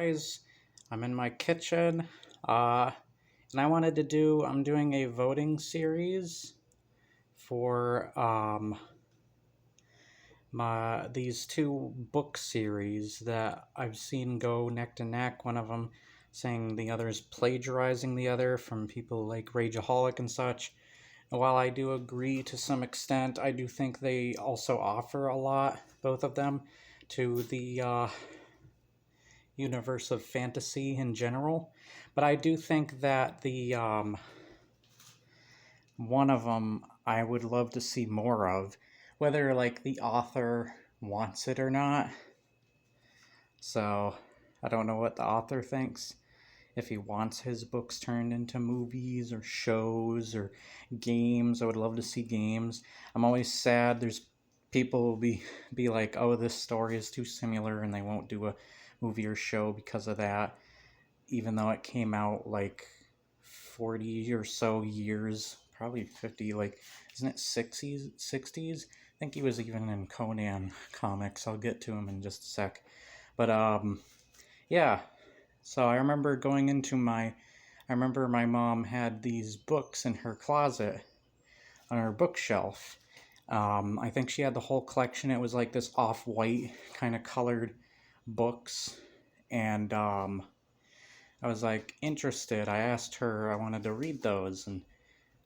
guys, I'm in my kitchen, and I'm doing a voting series for, these two book series that I've seen go neck to neck. One of them saying the other is plagiarizing the other from people like Rageaholic and such. And while I do agree to some extent, I do think they also offer a lot, both of them, to the, universe of fantasy in general. But I do think that the one of them I would love to see more of, whether like the author wants it or not. So I don't know what the author thinks. If he wants his books turned into movies or shows or games, I would love to see games. I'm always sad there's people will be like, oh, this story is too similar, and they won't do a movie or show because of that, even though it came out like 40 or so years, probably 50, like, isn't it 60s? I think he was even in Conan comics. I'll get to him in just a sec. But yeah, so I remember I remember my mom had these books in her closet on her bookshelf. I think she had the whole collection. It was like this off-white kind of colored books, and I was like interested. I asked her, I wanted to read those, and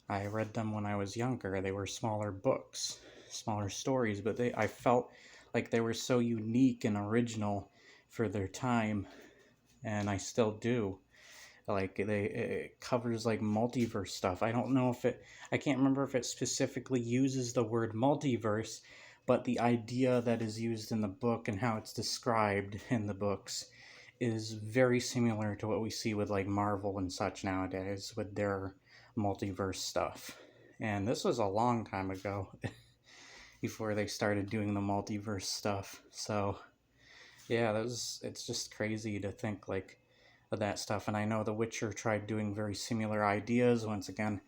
I read them when I was younger. They were smaller books, smaller stories, but I felt like they were so unique and original for their time, and I still do. Like, it covers like multiverse stuff. I don't know if I can't remember if it specifically uses the word multiverse, but the idea that is used in the book and how it's described in the books is very similar to what we see with like Marvel and such nowadays with their multiverse stuff. And this was a long time ago before they started doing the multiverse stuff. So yeah, it's just crazy to think like of that stuff. And I know The Witcher tried doing very similar ideas once again,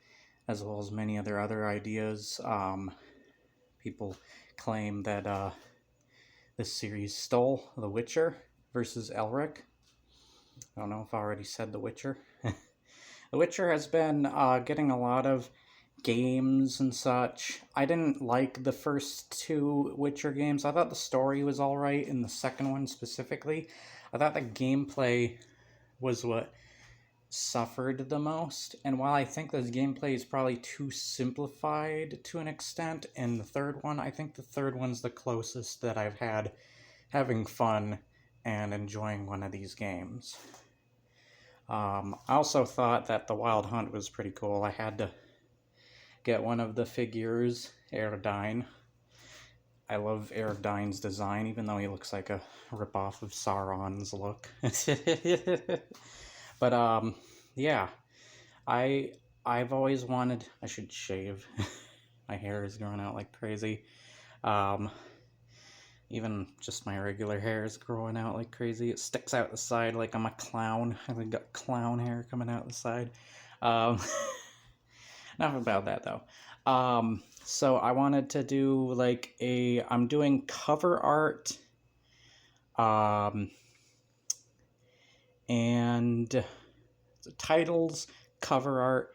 as well as many other ideas. People claim that this series stole The Witcher versus Elric. I don't know if I already said The Witcher. The Witcher has been getting a lot of games and such. I didn't like the first two Witcher games. I thought the story was alright in the second one specifically. I thought the gameplay was what suffered the most, and while I think the gameplay is probably too simplified to an extent in the third one, I think the third one's the closest that I've had having fun and enjoying one of these games. I also thought that the Wild Hunt was pretty cool. I had to get one of the figures, Aerodine. I love Aerodine's design, even though he looks like a ripoff of Sauron's look. But yeah, I've always wanted. I should shave. My hair is growing out like crazy. Even just my regular hair is growing out like crazy. It sticks out the side like I'm a clown. I've got clown hair coming out the side. Enough about that though. So I wanted to do like I'm doing cover art, and titles, cover art,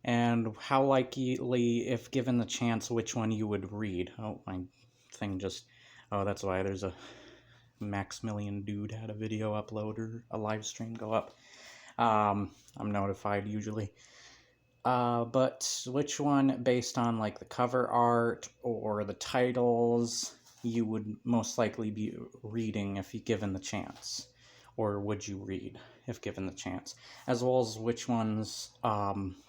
and how likely, if given the chance, which one you would read. Oh, my thing just, oh, that's why there's a Maximilian dude had a video upload or a live stream go up. I'm notified usually. But which one, based on like the cover art or the titles, you would most likely be reading if you given the chance? Or would you read if given the chance? As well as which ones,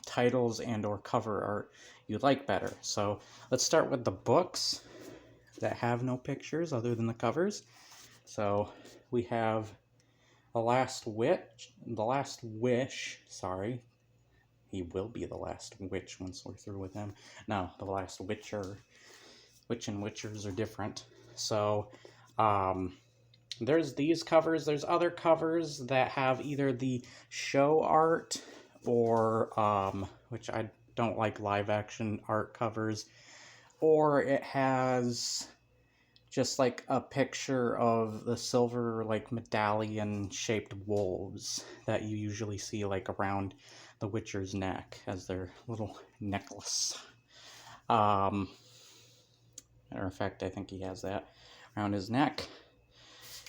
titles and or cover art you like better. So let's start with the books that have no pictures other than the covers. So we have The Last Wish, sorry. He will be the last witch once we're through with him. No, The Last Witcher. Witch and Witchers are different. So, there's these covers. There's other covers that have either the show art or, which I don't like live action art covers, or it has just like a picture of the silver like medallion shaped wolves that you usually see like around the Witcher's neck as their little necklace. Matter of fact, I think he has that around his neck.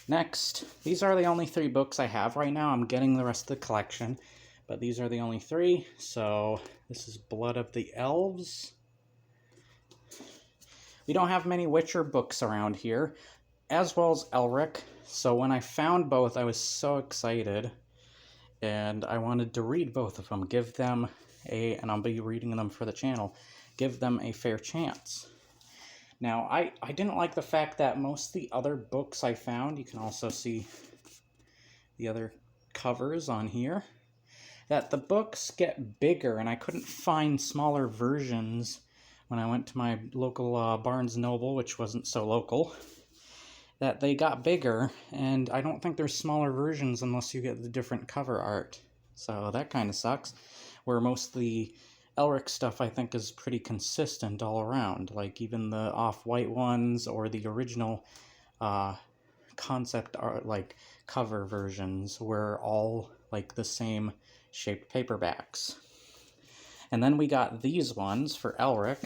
Next, these are the only 3 books I have right now. I'm getting the rest of the collection, but these are the only 3. So this is Blood of the Elves. We don't have many Witcher books around here, as well as Elric. So when I found both, I was so excited, and I wanted to read both of them, give them and I'll be reading them for the channel, give them a fair chance. Now, I didn't like the fact that most of the other books I found, you can also see the other covers on here, that the books get bigger, and I couldn't find smaller versions when I went to my local Barnes & Noble, which wasn't so local, that they got bigger, and I don't think there's smaller versions unless you get the different cover art. So that kind of sucks, where most of the Elric stuff, I think, is pretty consistent all around. Like, even the off-white ones or the original concept art, like, cover versions were all, like, the same shaped paperbacks. And then we got these ones for Elric.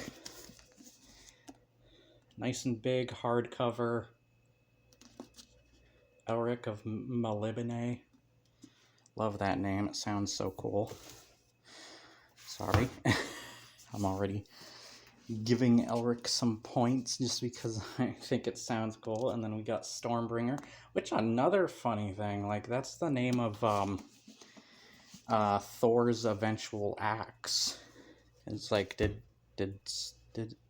Nice and big, hardcover. Elric of Melibene. Love that name. It sounds so cool. Sorry. I'm already giving Elric some points just because I think it sounds cool. And then we got Stormbringer, which, another funny thing, like, that's the name of Thor's eventual axe. It's like, did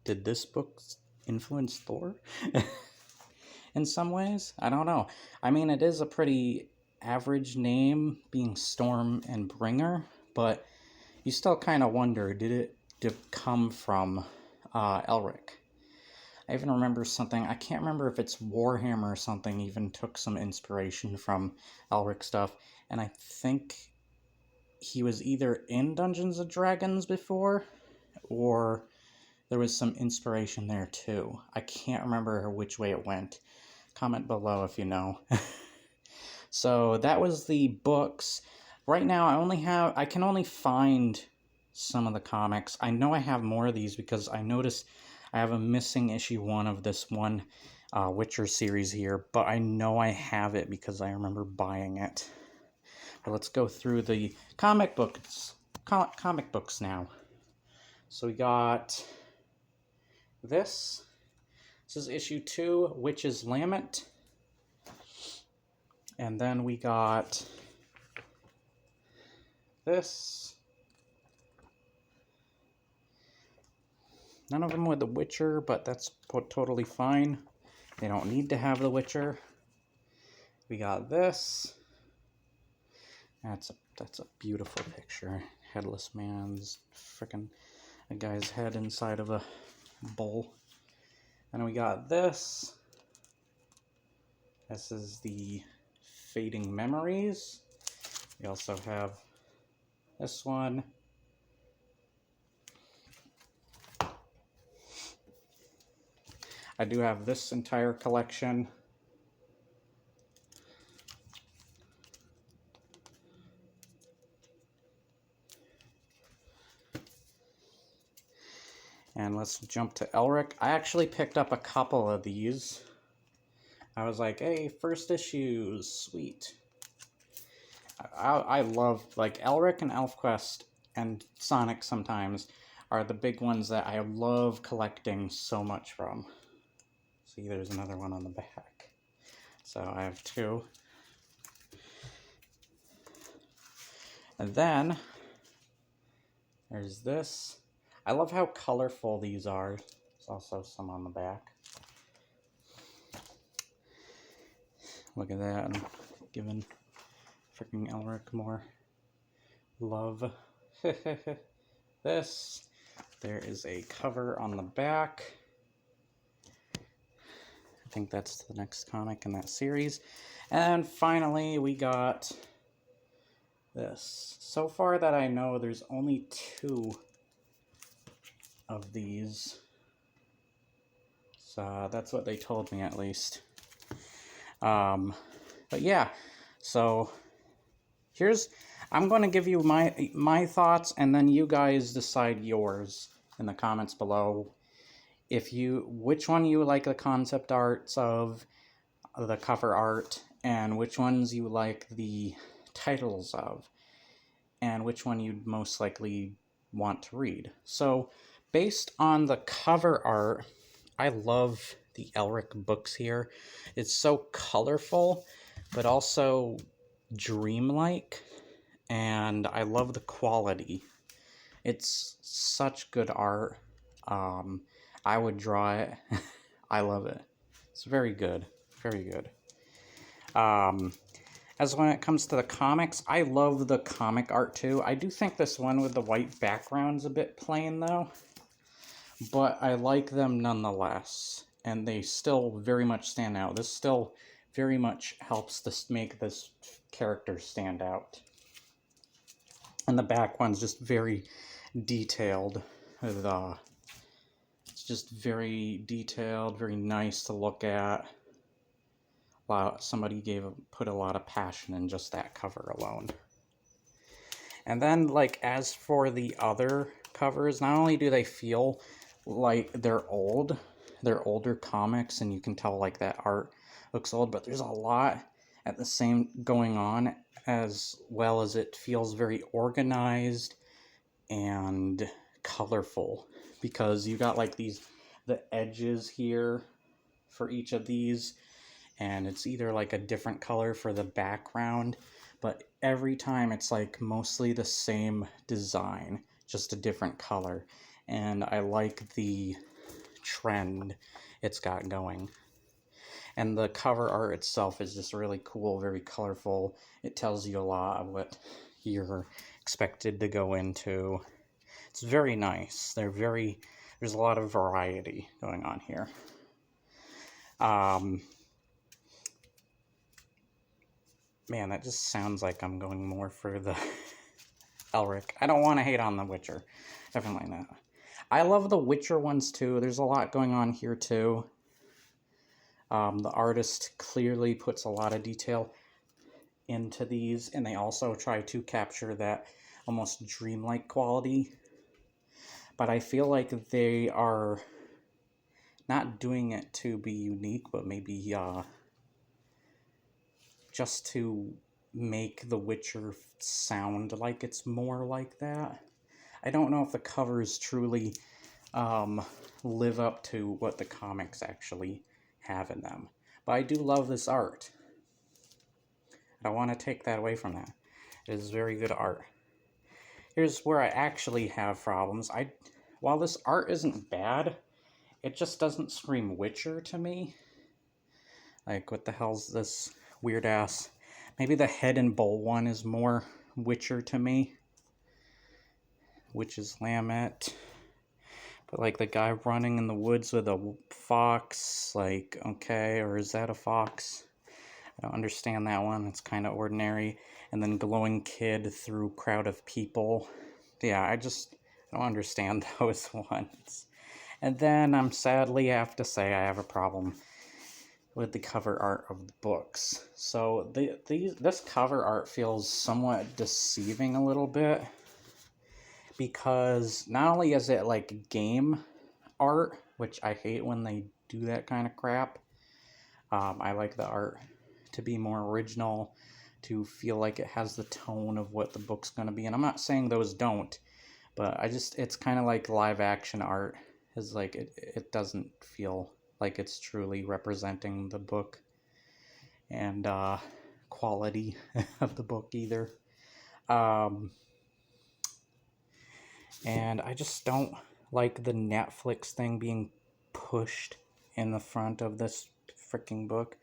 this book influence Thor? In some ways? I don't know. I mean, it is a pretty average name, being Storm and Bringer, but you still kind of wonder, did it come from Elric? I even remember something, I can't remember if it's Warhammer or something, even took some inspiration from Elric stuff, and I think he was either in Dungeons & Dragons before, or there was some inspiration there too. I can't remember which way it went. Comment below if you know. So that was the books. Right now I can only find some of the comics. I know I have more of these because I noticed I have a missing issue 1 of this one Witcher series here, but I know I have it because I remember buying it. But let's go through the comic books now. So we got this. This is issue 2, Witch's Lament. And then we got this. None of them with the Witcher, but that's totally fine. They don't need to have the Witcher. We got this. That's a beautiful picture. Headless man's frickin' a guy's head inside of a bowl. And we got this. This is the Fading Memories. We also have this one. I do have this entire collection. And let's jump to Elric. I actually picked up a couple of these. I was like, hey, first issues, sweet. I love, like, Elric and ElfQuest and Sonic sometimes are the big ones that I love collecting so much from. See, there's another one on the back. So I have 2. And then there's this. I love how colorful these are. There's also some on the back. Look at that. I'm giving freaking Elric more love. This. There is a cover on the back. I think that's the next comic in that series. And finally, we got this. So far that I know, there's only 2 of these. So that's what they told me, at least. But yeah, so I'm going to give you my thoughts, and then you guys decide yours in the comments below. Which one you like the concept arts of, the cover art, and which ones you like the titles of, and which one you'd most likely want to read. So, based on the cover art, I love the Elric books here. It's so colorful, but also dreamlike, and I love the quality. It's such good art. I would draw it. I love it. It's very good. Very good. As when it comes to the comics, I love the comic art too. I do think this one with the white background's a bit plain though, but I like them nonetheless, and they still very much stand out. This still very much helps to make this character stand out. And the back one's just very detailed. It's just very detailed, very nice to look at. Wow, somebody put a lot of passion in just that cover alone. And then, like, as for the other covers, not only do they feel like they're older comics, and you can tell, like, that art looks old, but there's a lot at the same going on, as well as it feels very organized and colorful, because you got, like, the edges here for each of these, and it's either like a different color for the background, but every time it's like mostly the same design, just a different color. And I like the trend it's got going. And the cover art itself is just really cool, very colorful. It tells you a lot of what you're expected to go into. It's very nice. There's a lot of variety going on here. Man, that just sounds like I'm going more for the Elric. I don't want to hate on The Witcher. Definitely not. I love the Witcher ones too. There's a lot going on here too. The artist clearly puts a lot of detail into these, and they also try to capture that almost dreamlike quality. But I feel like they are not doing it to be unique, but maybe just to make The Witcher sound like it's more like that. I don't know if the covers truly live up to what the comics actually have in them. But I do love this art. I don't want to take that away from that. It is very good art. Here's where I actually have problems. While this art isn't bad, it just doesn't scream Witcher to me. Like, what the hell's this weird ass? Maybe the head and bowl one is more Witcher to me. Witch's Lammet. But like the guy running in the woods with a fox, like, okay, or is that a fox? I don't understand that one. It's kind of ordinary. And then glowing kid through crowd of people. Yeah, I don't understand those ones. And then I'm sadly have to say I have a problem with the cover art of the books. So this cover art feels somewhat deceiving a little bit, because not only is it like game art, which I hate when they do that kind of crap. I like the art to be more original, to feel like it has the tone of what the book's going to be. And I'm not saying those don't, but it's kind of like live action art. Is like it doesn't feel like it's truly representing the book and quality of the book either. And I just don't like the Netflix thing being pushed in the front of this freaking book.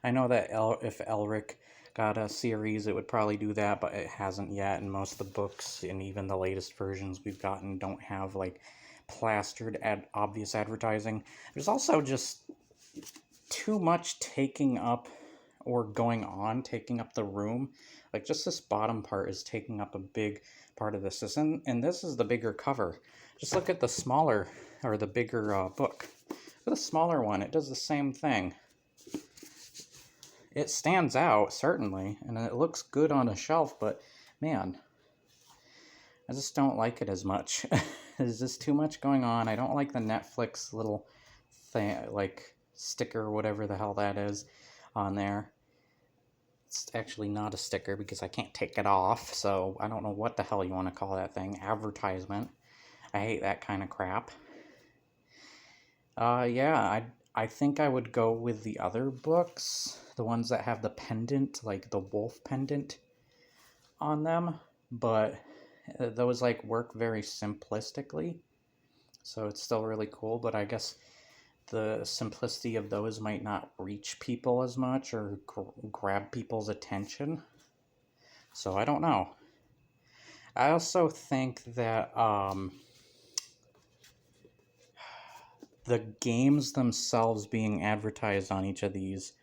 I know that if Elric got a series, it would probably do that, but it hasn't yet, and most of the books, and even the latest versions we've gotten, don't have, like, plastered obvious advertising. There's also just too much taking up the room. Like, just this bottom part is taking up a big part of this. And this is the bigger cover. Just look at the smaller, or the bigger book. at the smaller one. It does the same thing. It stands out, certainly, and it looks good on a shelf, but man, I just don't like it as much. There's just too much going on. I don't like the Netflix little thing, like sticker or whatever the hell that is on there. It's actually not a sticker because I can't take it off, so I don't know what the hell you want to call that thing. Advertisement. I hate that kind of crap. Yeah, I think I would go with the other books, the ones that have the pendant, like the wolf pendant on them, but those like work very simplistically, so it's still really cool, but I guess the simplicity of those might not reach people as much or grab people's attention, so I don't know. I also think that the games themselves being advertised on each of these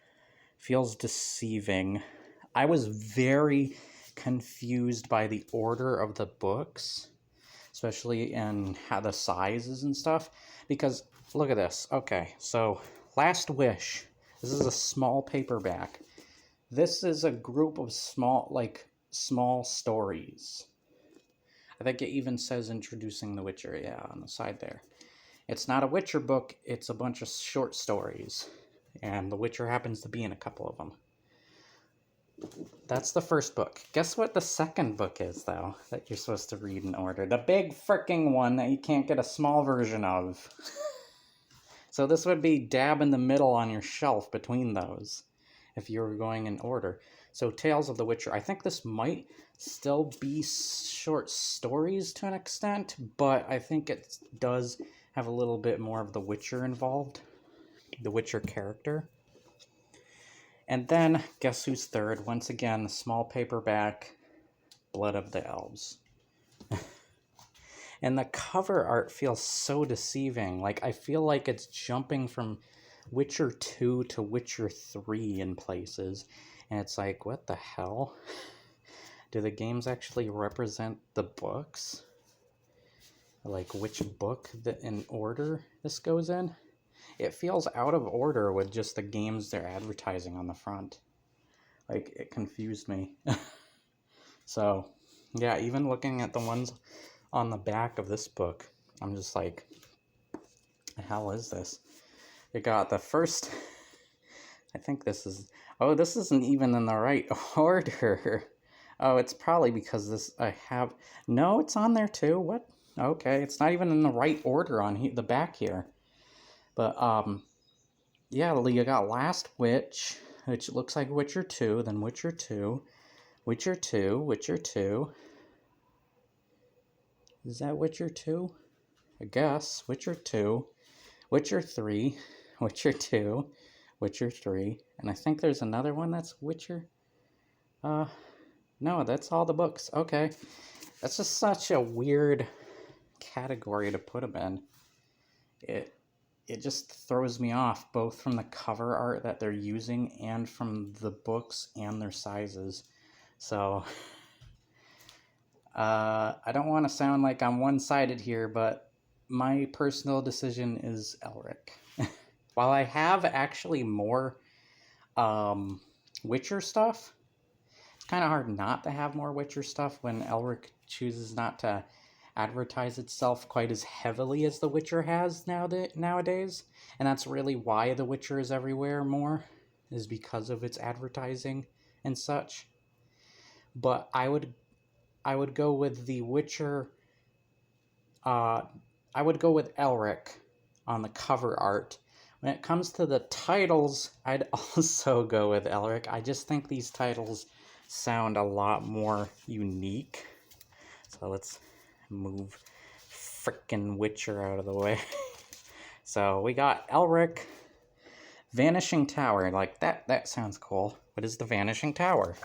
feels deceiving. I was very confused by the order of the books, especially in how the sizes and stuff, because look at this. Okay, so Last Wish. This is a small paperback. This is a group of small stories. I think it even says introducing The Witcher, yeah, on the side there. It's not a Witcher book, it's a bunch of short stories. And The Witcher happens to be in a couple of them. That's the first book. Guess what the second book is, though, that you're supposed to read in order? The big fricking one that you can't get a small version of. So this would be dab in the middle on your shelf between those, if you were going in order. So Tales of the Witcher. I think this might still be short stories to an extent, but I think it does have a little bit more of the Witcher involved. The Witcher character. And then, guess who's third? Once again, the small paperback, Blood of the Elves. And the cover art feels so deceiving. Like, I feel like it's jumping from Witcher 2 to Witcher 3 in places. And it's like, what the hell? Do the games actually represent the books? Like, which book in order this goes in? It feels out of order with just the games they're advertising on the front. Like, it confused me. So, yeah, even looking at the ones on the back of this book, I'm just like, the hell is this? It got the first... I think this is... Oh, this isn't even in the right order. Oh, it's probably because this I have... No, it's on there too. What? Okay, it's not even in the right order on the back here. But, yeah, you got Last Witch, which looks like Witcher 2, then Witcher 2, Witcher 2, Witcher 2. Is that Witcher 2? I guess. Witcher 2, Witcher 3, Witcher 2, Witcher 3, and I think there's another one that's Witcher. No, that's all the books. Okay. That's just such a weird category to put them in. It just throws me off, both from the cover art that they're using and from the books and their sizes. So, I don't want to sound like I'm one-sided here, but my personal decision is Elric. While I have actually more Witcher stuff, it's kind of hard not to have more Witcher stuff when Elric chooses not to advertise itself quite as heavily as The Witcher has nowadays. And that's really why The Witcher is everywhere more, is because of its advertising and such. But I would go with The Witcher, I would go with Elric on the cover art. When it comes to the titles, I'd also go with Elric. I just think these titles sound a lot more unique. So let's move frickin' Witcher out of the way. So we got Elric, Vanishing Tower. Like, that sounds cool. What is the Vanishing Tower?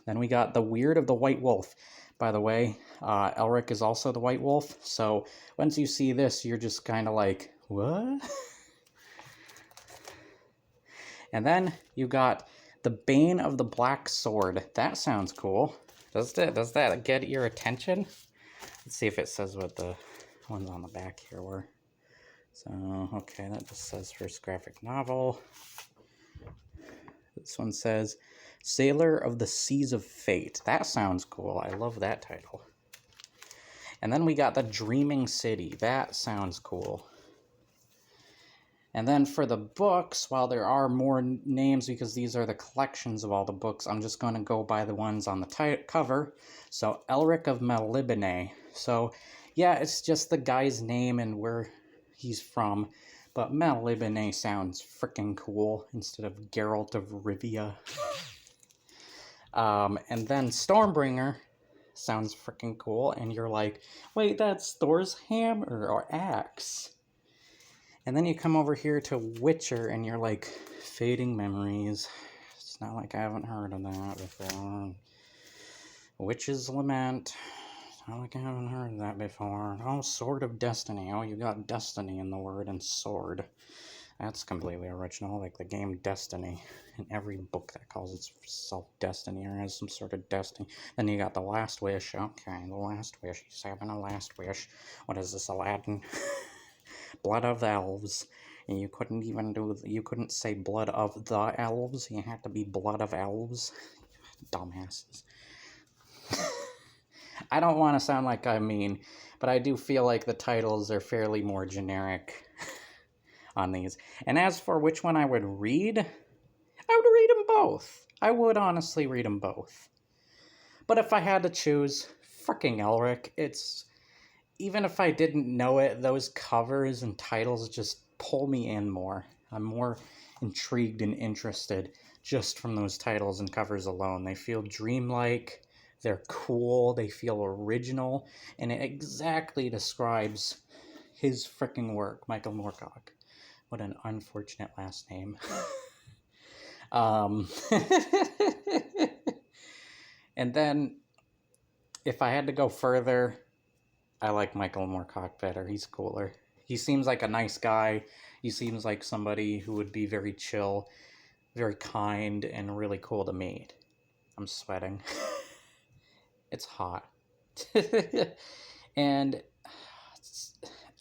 Then we got The Weird of the White Wolf. By the way, Elric is also the White Wolf. So once you see this, you're just kind of like, what? And then you got The Bane of the Black Sword. That sounds cool. Does that get your attention? Let's see if it says what the ones on the back here were. So, okay, that just says first graphic novel. This one says Sailor of the Seas of Fate. That sounds cool. I love that title. And then we got The Dreaming City. That sounds cool. And then for the books, while there are more names because these are the collections of all the books, I'm just going to go by the ones on the cover. So, Elric of Melibene. So, yeah, it's just the guy's name and where he's from. But Melibene sounds freaking cool instead of Geralt of Rivia. And then Stormbringer sounds freaking cool. And you're like, wait, that's Thor's hammer or axe. And then you come over here to Witcher, and you're like, Fading Memories. It's not like I haven't heard of that before. Witch's Lament. It's not like I haven't heard of that before. Oh, Sword of Destiny. Oh, you got Destiny in the word and sword. That's completely original, like the game Destiny. In every book that calls itself Destiny or has some sort of destiny. Then you got The Last Wish. Okay, The Last Wish. He's having a last wish. What is this, Aladdin? Blood of Elves. And you couldn't even you couldn't say Blood of the Elves. You had to be Blood of Elves. Dumbasses. I don't want to sound like I'm mean, but I do feel like the titles are fairly more generic on these. And as for which one I would read, I would read them both. I would honestly read them both. But if I had to choose, fricking Elric, even if I didn't know it, those covers and titles just pull me in more. I'm more intrigued and interested just from those titles and covers alone. They feel dreamlike, they're cool, they feel original, and it exactly describes his fricking work, Michael Moorcock. What an unfortunate last name. And then, if I had to go further, I like Michael Moorcock better. He's cooler. He seems like a nice guy. He seems like somebody who would be very chill, very kind, and really cool to meet. I'm sweating. It's hot. And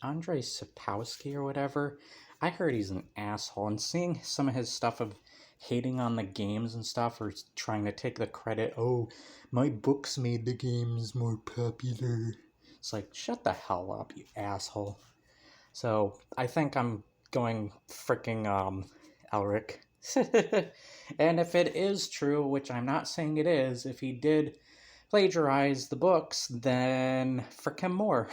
Andrei Sapkowski or whatever, I heard he's an asshole. And seeing some of his stuff of hating on the games and stuff, or trying to take the credit, oh, my books made the games more popular. It's like, shut the hell up, you asshole. So, I think I'm going fricking Elric. And if it is true, which I'm not saying it is, if he did plagiarize the books, then frick him more.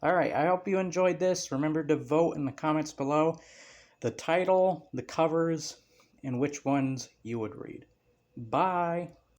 Alright, I hope you enjoyed this. Remember to vote in the comments below the title, the covers, and which ones you would read. Bye!